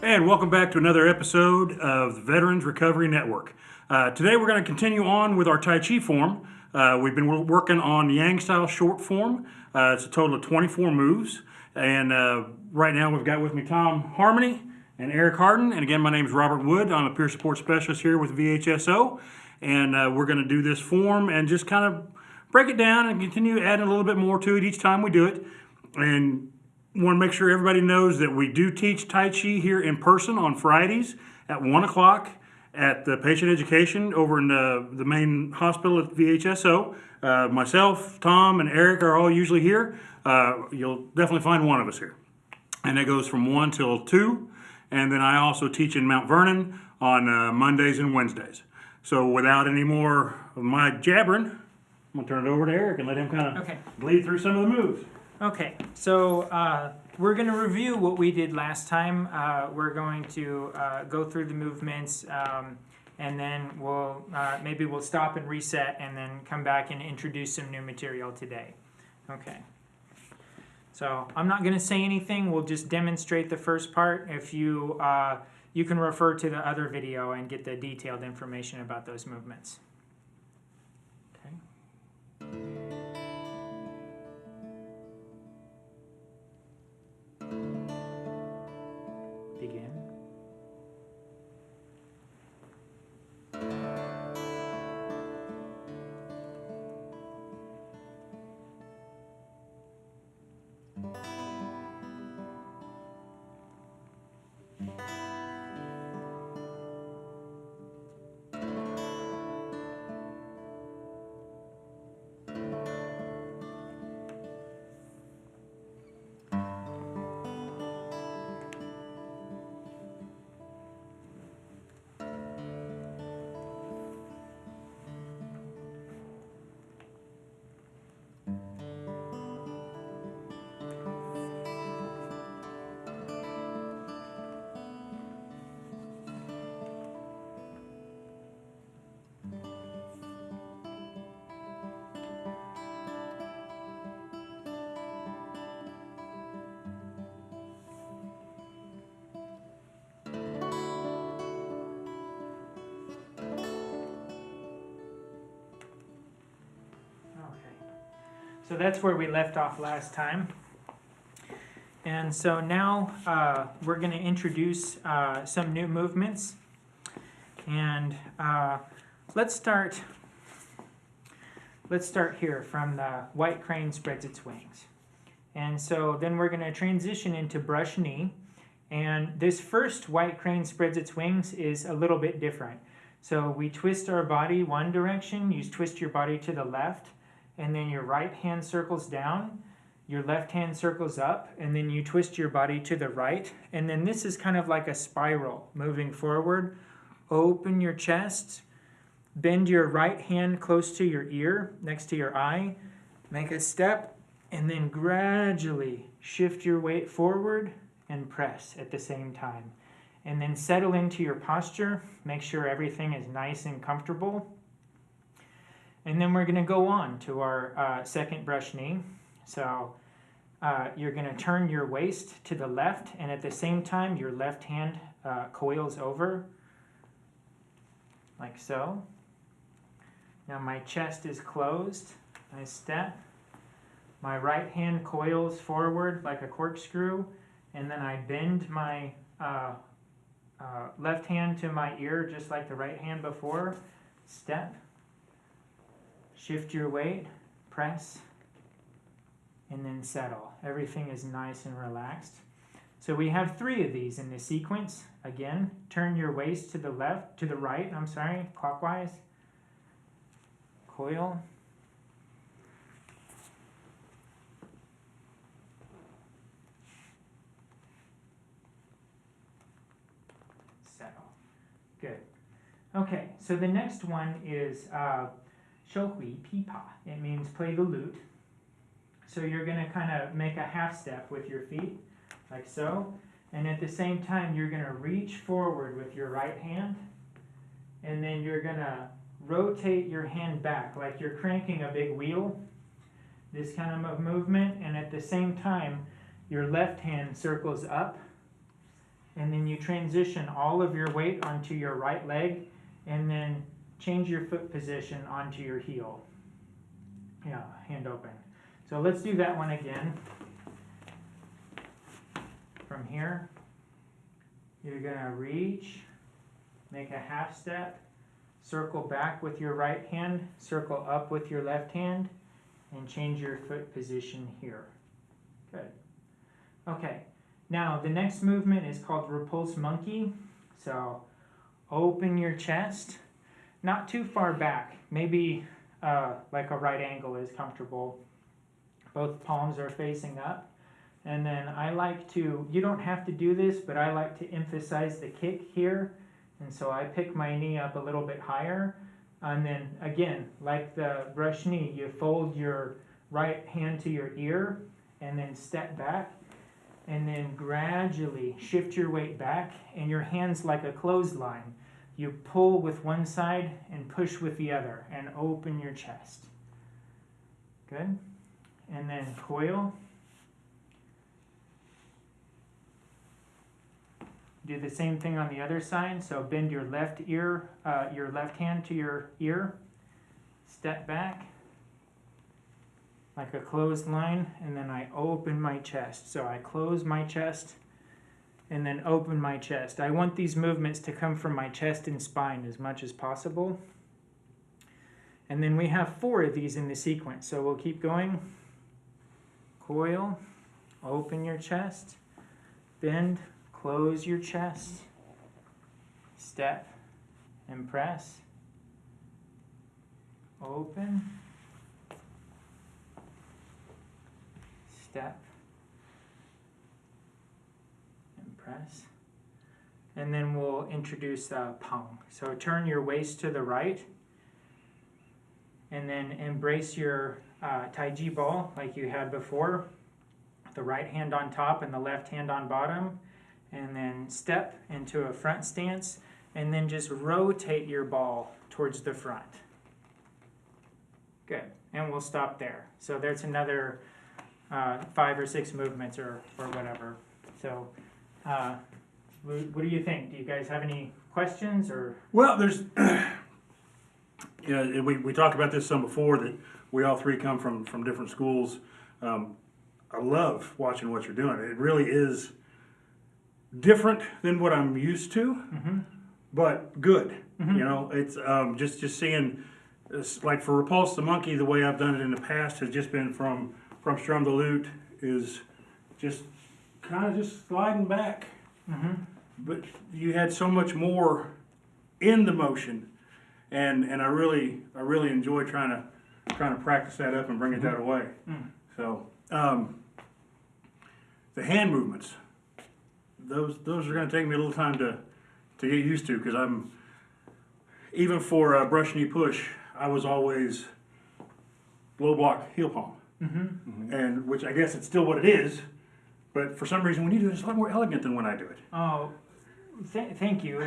And welcome back to another episode of the Veterans Recovery Network. Today we're going to continue on with our Tai Chi form. We've been working on Yang style short form. It's a total of 24 moves. And right now we've got with me Tom Harmony and Eric Harden. And again, my name is Robert Wood. I'm a peer support specialist here with VHSO. And we're going to do this form and just kind of break it down and continue adding a little bit more to it each time we do it. And want to make sure everybody knows that we do teach Tai Chi here in person on Fridays at 1 o'clock at the patient education over in the main hospital at VHSO. Myself, Tom, and Eric are all usually here. You'll definitely find one of us here. And it goes from 1 till 2. And then I also teach in Mount Vernon on Mondays and Wednesdays. So without any more of my jabbering, I'm going to turn it over to Eric and let him kind of bleed through some of the moves. Okay, so we're going to review what we did last time. We're going to go through the movements, and then maybe we'll stop and reset, and then come back and introduce some new material today. Okay. So I'm not going to say anything. We'll just demonstrate the first part. If you you can refer to the other video and get the detailed information about those movements. Okay. Begin. So that's where we left off last time. And so now we're going to introduce some new movements. And let's start here from the white crane spreads its wings. And so then we're going to transition into brush knee. And this first white crane spreads its wings is a little bit different. So we twist our body one direction, you twist your body to the left, and then your right hand circles down, your left hand circles up, and then you twist your body to the right. And then this is kind of like a spiral moving forward. Open your chest, bend your right hand close to your ear, next to your eye, make a step, and then gradually shift your weight forward and press at the same time. And then settle into your posture, make sure everything is nice and comfortable. And then we're going to go on to our second brush knee. So you're going to turn your waist to the left, and at the same time your left hand coils over, like so. Now my chest is closed. I step. My right hand coils forward like a corkscrew, and then I bend my left hand to my ear just like the right hand before. Step. Shift your weight, press, and then settle. Everything is nice and relaxed. So we have 3 of these in the sequence. Again, turn your waist to the right, clockwise. Coil. Settle. Good. Okay, so the next one is Shohui Pipa. It means play the lute. So you're going to kind of make a half step with your feet, like so. And at the same time, you're going to reach forward with your right hand. And then you're going to rotate your hand back like you're cranking a big wheel. This kind of movement. And at the same time, your left hand circles up and then you transition all of your weight onto your right leg, and then change your foot position onto your heel. Yeah, hand open. So let's do that one again. From here, you're gonna reach, make a half step, circle back with your right hand, circle up with your left hand, and change your foot position here. Good. Okay, now the next movement is called repulse monkey. So open your chest, not too far back, maybe like a right angle is comfortable. Both palms are facing up. And then I like to, you don't have to do this, but I like to emphasize the kick here. And so I pick my knee up a little bit higher. And then again, like the brush knee, you fold your right hand to your ear and then step back. And then gradually shift your weight back, and your hands like a clothesline. You pull with one side and push with the other, and open your chest. Good. And then coil. Do the same thing on the other side. So bend your left ear, your left hand to your ear. Step back like a closed line, and then I open my chest. So I close my chest and then open my chest. I want these movements to come from my chest and spine as much as possible. And then we have 4 of these in the sequence. So we'll keep going. Coil, open your chest, bend, close your chest, step and press, open, step and press. And then we'll introduce pong. So turn your waist to the right, and then embrace your Tai Chi ball like you had before. The right hand on top and the left hand on bottom. And then step into a front stance, and then just rotate your ball towards the front. Good. And we'll stop there. So there's another 5 or 6 movements or whatever. So what do you think? Do you guys have any questions? Or Well, there's, yeah, we talked about this some before, that we all 3 come from different schools. I love watching what you're doing. It really is different than what I'm used to, but good. You know, it's just seeing, like for repulse the monkey, the way I've done it in the past has just been from strum the lute, is just kind of just sliding back. But you had so much more in the motion, and I really enjoy trying to practice that up and bring it that way. So the hand movements, those are going to take me a little time to get used to, because I'm, even for a brush knee push, I was always low block heel palm, and which I guess it's still what it is, but for some reason when you do it, it's a lot more elegant than when I do it. Oh, thank you.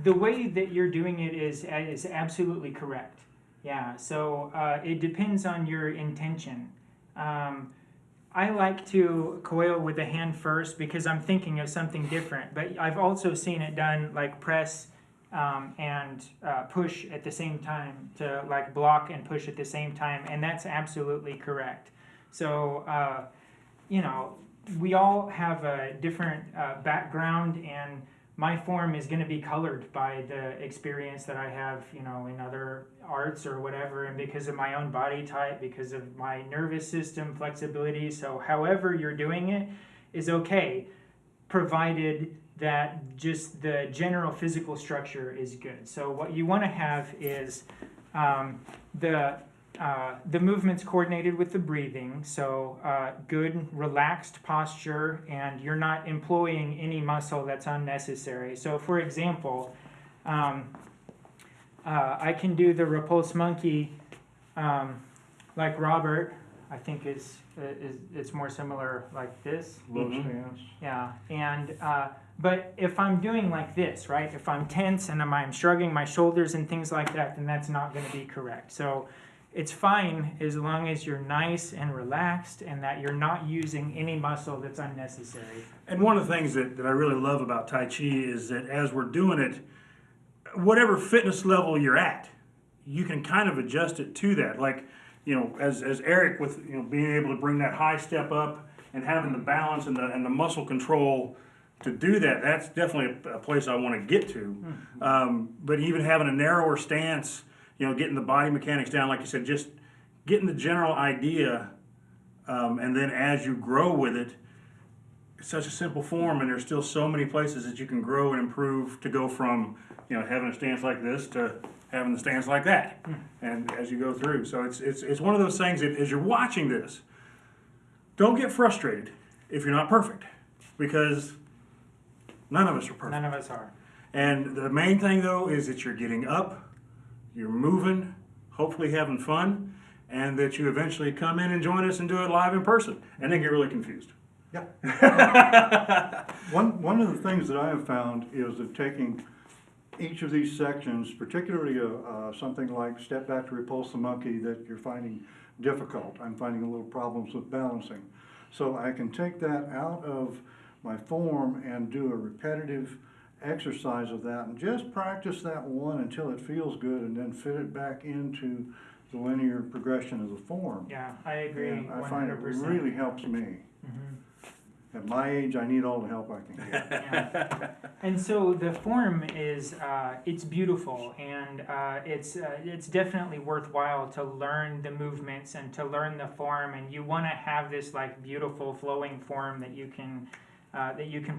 The way that you're doing it is absolutely correct. Yeah. So it depends on your intention. I like to coil with the hand first because I'm thinking of something different, but I've also seen it done like press and push at the same time, to like block and push at the same time, and that's absolutely correct. So, you know, we all have a different background, and my form is going to be colored by the experience that I have, you know, in other arts or whatever, and because of my own body type, because of my nervous system flexibility. So however you're doing it is okay, provided that just the general physical structure is good. So what you want to have is the movements coordinated with the breathing, so good relaxed posture, and you're not employing any muscle that's unnecessary. So for example, I can do the repulse monkey like Robert. I think it's more similar like this. Low stance. Yeah, and but if I'm doing like this, right? If I'm tense and I'm shrugging my shoulders and things like that, then that's not going to be correct. So it's fine as long as you're nice and relaxed and that you're not using any muscle that's unnecessary. And one of the things that I really love about Tai Chi is that as we're doing it, whatever fitness level you're at, you can kind of adjust it to that. Like, as Eric with being able to bring that high step up and having the balance and the muscle control to do that, that's definitely a place I want to get to. But even having a narrower stance, getting the body mechanics down, like you said, just getting the general idea, and then as you grow with it, it's such a simple form, and there's still so many places that you can grow and improve to go from having a stance like this to having the stance like that, and as you go through. So it's one of those things that as you're watching this, don't get frustrated if you're not perfect, because none of us are perfect. None of us are. And the main thing though is that you're getting up, you're moving, hopefully having fun, and that you eventually come in and join us and do it live in person, and then get really confused. Yeah. One of the things that I have found is that taking each of these sections, particularly something like step back to repulse the monkey that you're finding difficult. I'm finding a little problems with balancing. So I can take that out of my form and do a repetitive exercise of that and just practice that one until it feels good, and then fit it back into the linear progression of the form. Yeah, I agree. And I 100%. find it really helps me. At my age, I need all the help I can get. Yeah. And so the form is, it's beautiful, and it's definitely worthwhile to learn the movements and to learn the form, and you want to have this like beautiful flowing form that you can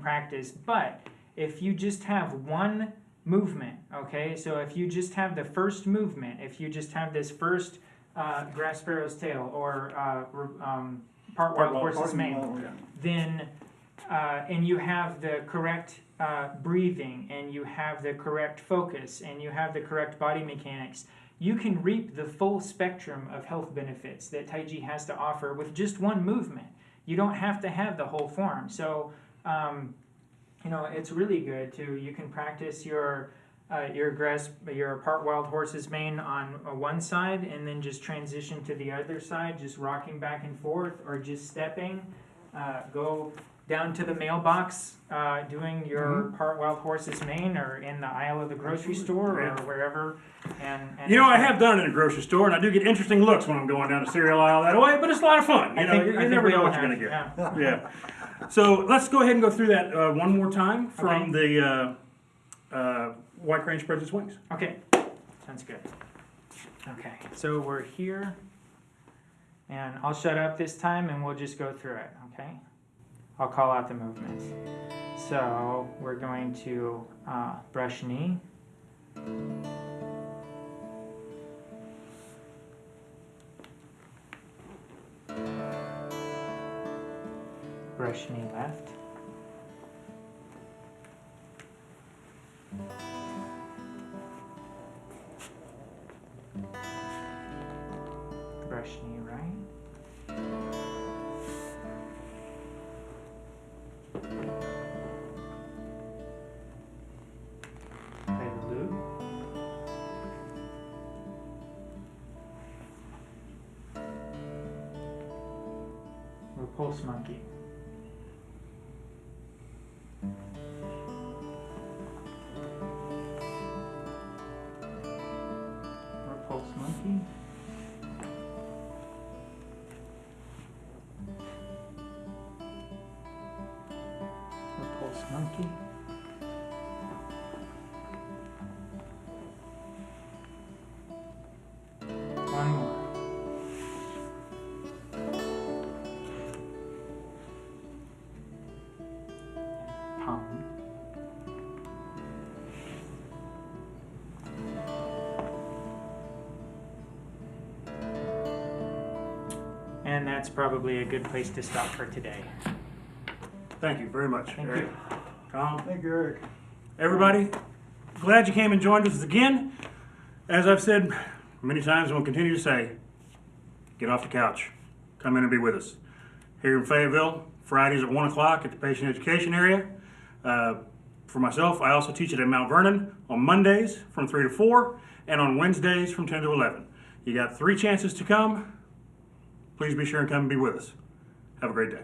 practice. But if you just have one movement, okay, so if you just have the first movement, if you just have this first grass sparrow's tail or part wild horse's mane, then and you have the correct breathing, and you have the correct focus, and you have the correct body mechanics, you can reap the full spectrum of health benefits that Tai Chi has to offer with just one movement. You don't have to have the whole form. So it's really good to, you can practice your part wild horse's mane on one side, and then just transition to the other side, just rocking back and forth, or just stepping, go down to the mailbox, doing your part wild horse's mane, or in the aisle of the grocery store, or wherever. And I have done it in a grocery store, and I do get interesting looks when I'm going down the cereal aisle that way, but it's a lot of fun. You never know what you're going to get. Yeah. So let's go ahead and go through that one more time from the White Crane Spreads Its Wings. Okay, sounds good. Okay, so we're here, and I'll shut up this time, and we'll just go through it, okay? I'll call out the movements. So we're going to brush knee, brush knee left, brush knee right, play the loop, repulse monkey, repulse monkey, repulse monkey, one more, palm, and that's probably a good place to stop for today. Thank you very much, Thank Eric. you. Tom, Thank you, Eric. everybody, glad you came and joined us again. As I've said many times and will continue to say, get off the couch. Come in and be with us. Here in Fayetteville, Fridays at 1 o'clock at the patient education area. For myself, I also teach it at Mount Vernon on Mondays from 3 to 4 and on Wednesdays from 10 to 11. You got 3 chances to come. Please be sure and come and be with us. Have a great day.